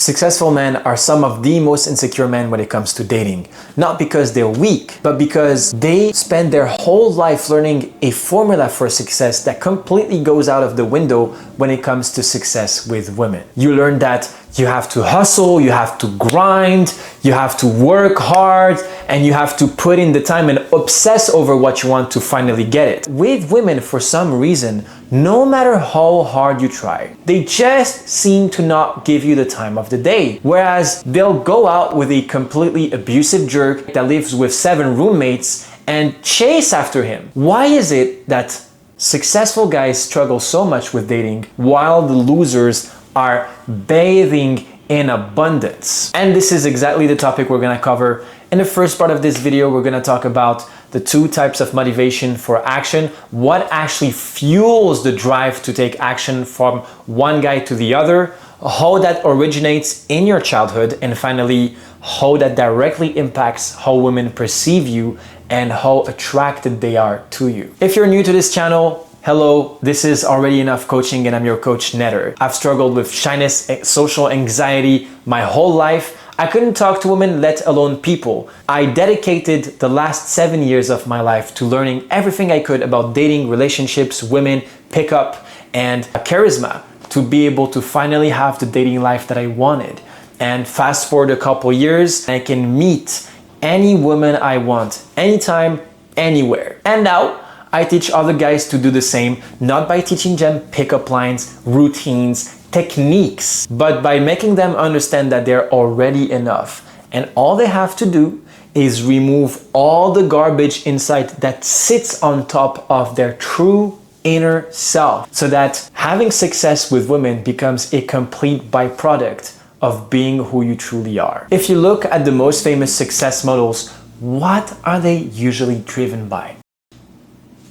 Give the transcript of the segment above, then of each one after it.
Successful men are some of the most insecure men when it comes to dating. Not because they're weak, but because they spend their whole life learning a formula for success that completely goes out of the window when it comes to success with women. You learn that you have to hustle, you have to grind, you have to work hard, and you have to put in the time and obsess over what you want to finally get it. With women, for some reason, no matter how hard you try, they just seem to not give you the time of the day. Whereas they'll go out with a completely abusive jerk that lives with 7 roommates and chase after him. Why is it that successful guys struggle so much with dating while the losers are bathing in abundance? And this is exactly the topic we're gonna cover. In the first part of this video, we're gonna talk about the 2 types of motivation for action, what actually fuels the drive to take action from one guy to the other, how that originates in your childhood, and finally, how that directly impacts how women perceive you and how attracted they are to you. If you're new to this channel, hello, this is Already Enough Coaching and I'm your coach Netter. I've struggled with shyness, social anxiety my whole life. I couldn't talk to women, let alone people. I dedicated the last 7 years of my life to learning everything I could about dating, relationships, women, pickup, and charisma to be able to finally have the dating life that I wanted. And fast forward a couple years, I can meet any woman I want, anytime, anywhere. And now, I teach other guys to do the same, not by teaching them pickup lines, routines, techniques, but by making them understand that they're already enough. And all they have to do is remove all the garbage inside that sits on top of their true inner self, so that having success with women becomes a complete byproduct of being who you truly are. If you look at the most famous success models, what are they usually driven by?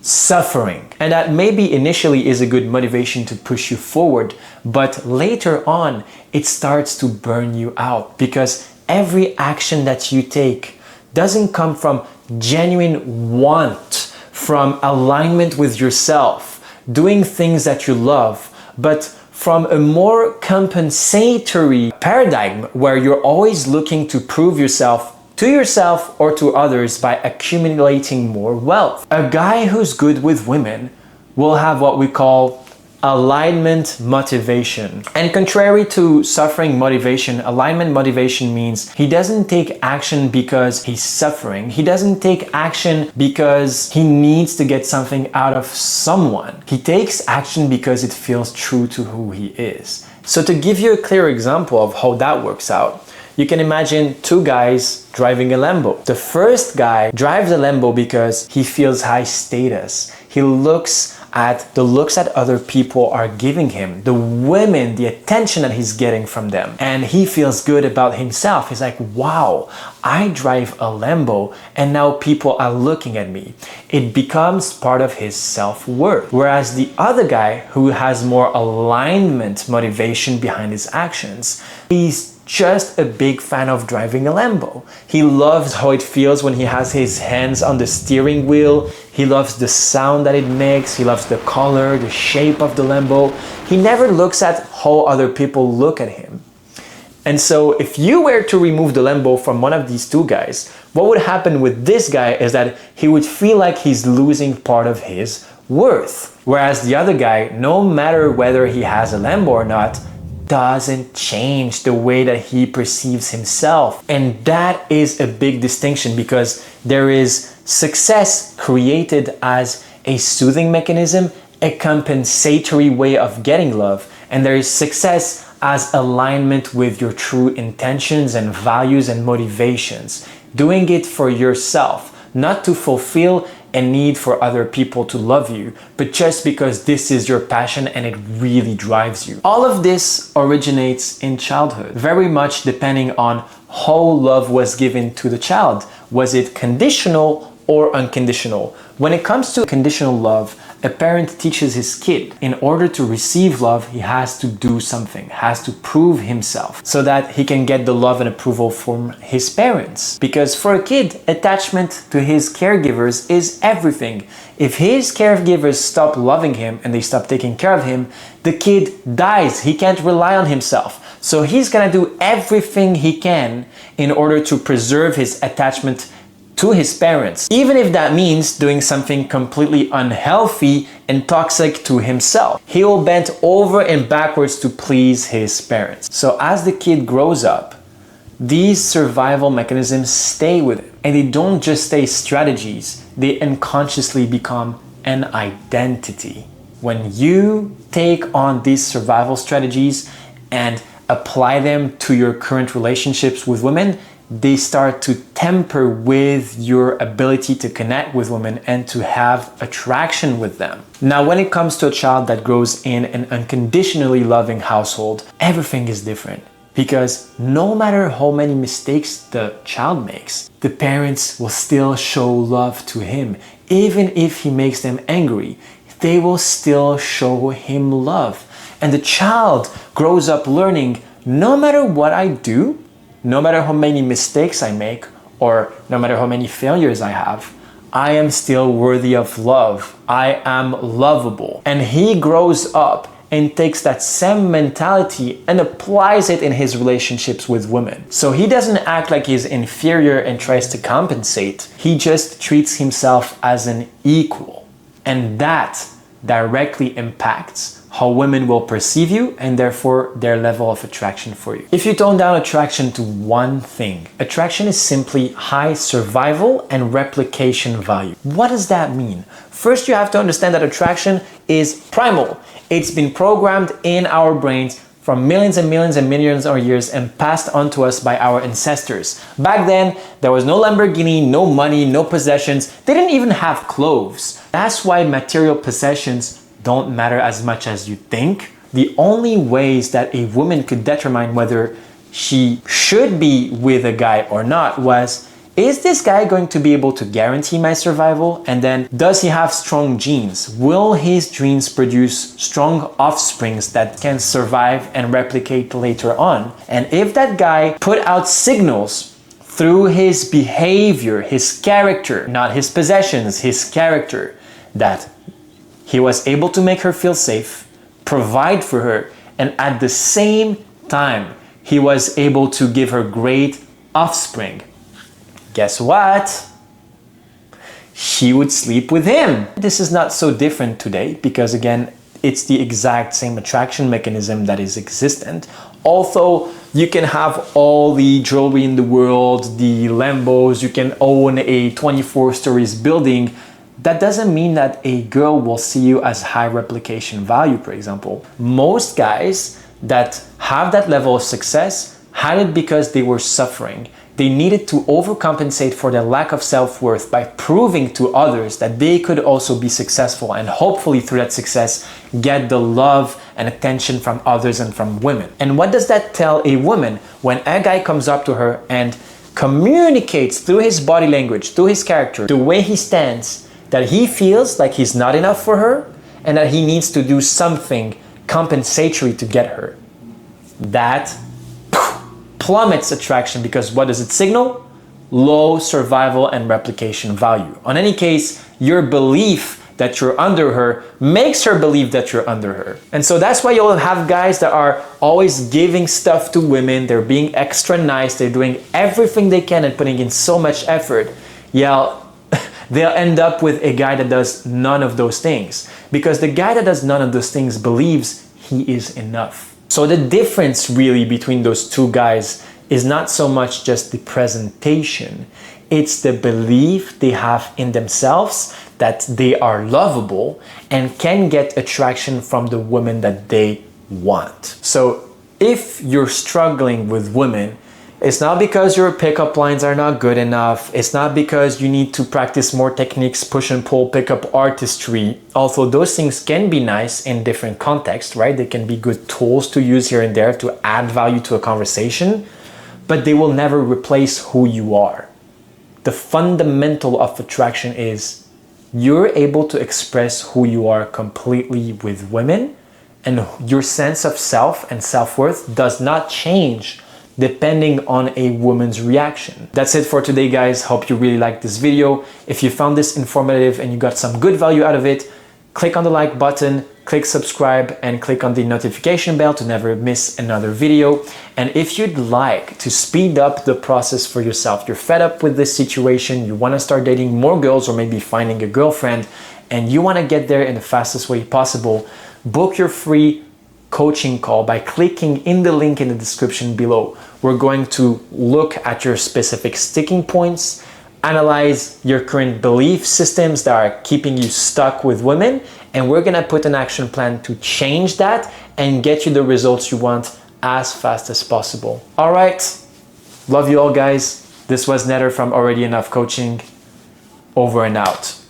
Suffering. And that maybe initially is a good motivation to push you forward, but later on it starts to burn you out, because every action that you take doesn't come from genuine want, from alignment with yourself, doing things that you love, but from a more compensatory paradigm where you're always looking to prove yourself to yourself or to others by accumulating more wealth. A guy who's good with women will have what we call alignment motivation. And contrary to suffering motivation, alignment motivation means he doesn't take action because he's suffering. He doesn't take action because he needs to get something out of someone. He takes action because it feels true to who he is. So to give you a clear example of how that works out, you can imagine 2 guys driving a Lambo. The first guy drives a Lambo because he feels high status. He looks at the looks that other people are giving him, the women, the attention that he's getting from them. And he feels good about himself. He's like, wow, I drive a Lambo and now people are looking at me. It becomes part of his self-worth. Whereas the other guy who has more alignment motivation behind his actions, he's just a big fan of driving a Lambo. He loves how it feels when he has his hands on the steering wheel. He loves the sound that it makes. He loves the color, the shape of the Lambo. He never looks at how other people look at him. And so if you were to remove the Lambo from one of these 2 guys, what would happen with this guy is that he would feel like he's losing part of his worth. Whereas the other guy, no matter whether he has a Lambo or not, doesn't change the way that he perceives himself. And that is a big distinction, because there is success created as a soothing mechanism, a compensatory way of getting love, and there is success as alignment with your true intentions and values and motivations. Doing it for yourself, not to fulfill a need for other people to love you, but just because this is your passion and it really drives you. All of this originates in childhood, very much depending on how love was given to the child. Was it conditional or unconditional? When it comes to conditional love, a parent teaches his kid in order to receive love, he has to do something, has to prove himself so that he can get the love and approval from his parents. Because for a kid, attachment to his caregivers is everything. If his caregivers stop loving him and they stop taking care of him, the kid dies. He can't rely on himself. So he's gonna do everything he can in order to preserve his attachment to his parents, even if that means doing something completely unhealthy and toxic to himself. He will bend over and backwards to please his parents. So as the kid grows up, these survival mechanisms stay with him, and they don't just stay strategies, they unconsciously become an identity. When you take on these survival strategies and apply them to your current relationships with women, they start to temper with your ability to connect with women and to have attraction with them. Now, when it comes to a child that grows in an unconditionally loving household, everything is different. Because no matter how many mistakes the child makes, the parents will still show love to him. Even if he makes them angry, they will still show him love. And the child grows up learning, no matter what I do, no matter how many mistakes I make, or no matter how many failures I have, I am still worthy of love. I am lovable. And he grows up and takes that same mentality and applies it in his relationships with women. So he doesn't act like he's inferior and tries to compensate. He just treats himself as an equal. And that directly impacts how women will perceive you and therefore their level of attraction for you. If you tone down attraction to one thing, attraction is simply high survival and replication value. What does that mean? First, you have to understand that attraction is primal. It's been programmed in our brains from millions and millions and millions of years and passed on to us by our ancestors. Back then, there was no Lamborghini, no money, no possessions. They didn't even have clothes. That's why material possessions don't matter as much as you think. The only ways that a woman could determine whether she should be with a guy or not was, is this guy going to be able to guarantee my survival? And then, does he have strong genes? Will his genes produce strong offsprings that can survive and replicate later on? And if that guy put out signals through his behavior, his character, not his possessions, his character, that he was able to make her feel safe, provide for her, and at the same time, he was able to give her great offspring, guess what? She would sleep with him. This is not so different today because, again, it's the exact same attraction mechanism that is existent. Although you can have all the jewelry in the world, the Lambos, you can own a 24 stories building, that doesn't mean that a girl will see you as high replication value, for example. Most guys that have that level of success had it because they were suffering. They needed to overcompensate for their lack of self-worth by proving to others that they could also be successful and hopefully through that success get the love and attention from others and from women. And what does that tell a woman when a guy comes up to her and communicates through his body language, through his character, the way he stands, that he feels like he's not enough for her and that he needs to do something compensatory to get her? That plummets attraction because what does it signal? Low survival and replication value. On any case, your belief that you're under her makes her believe that you're under her. And so that's why you'll have guys that are always giving stuff to women, they're being extra nice, they're doing everything they can and putting in so much effort. Yeah, they'll end up with a guy that does none of those things because the guy that does none of those things believes he is enough. So the difference really between those two guys is not so much just the presentation, it's the belief they have in themselves that they are lovable and can get attraction from the women that they want. So if you're struggling with women, it's not because your pickup lines are not good enough. It's not because you need to practice more techniques, push and pull, pickup artistry. Although those things can be nice in different contexts, right? They can be good tools to use here and there to add value to a conversation, but they will never replace who you are. The fundamental of attraction is you're able to express who you are completely with women, and your sense of self and self-worth does not change depending on a woman's reaction. That's it for today, guys. Hope you really liked this video. If you found this informative and you got some good value out of it, click on the like button, click subscribe, and click on the notification bell to never miss another video. And if you'd like to speed up the process for yourself, you're fed up with this situation, you want to start dating more girls or maybe finding a girlfriend, and you want to get there in the fastest way possible, book your free coaching call by clicking in the link in the description below. We're going to look at your specific sticking points, analyze your current belief systems that are keeping you stuck with women, and we're gonna put an action plan to change that and get you the results you want as fast as possible. All right, love you all guys. This was Netter from Already Enough Coaching. Over and out.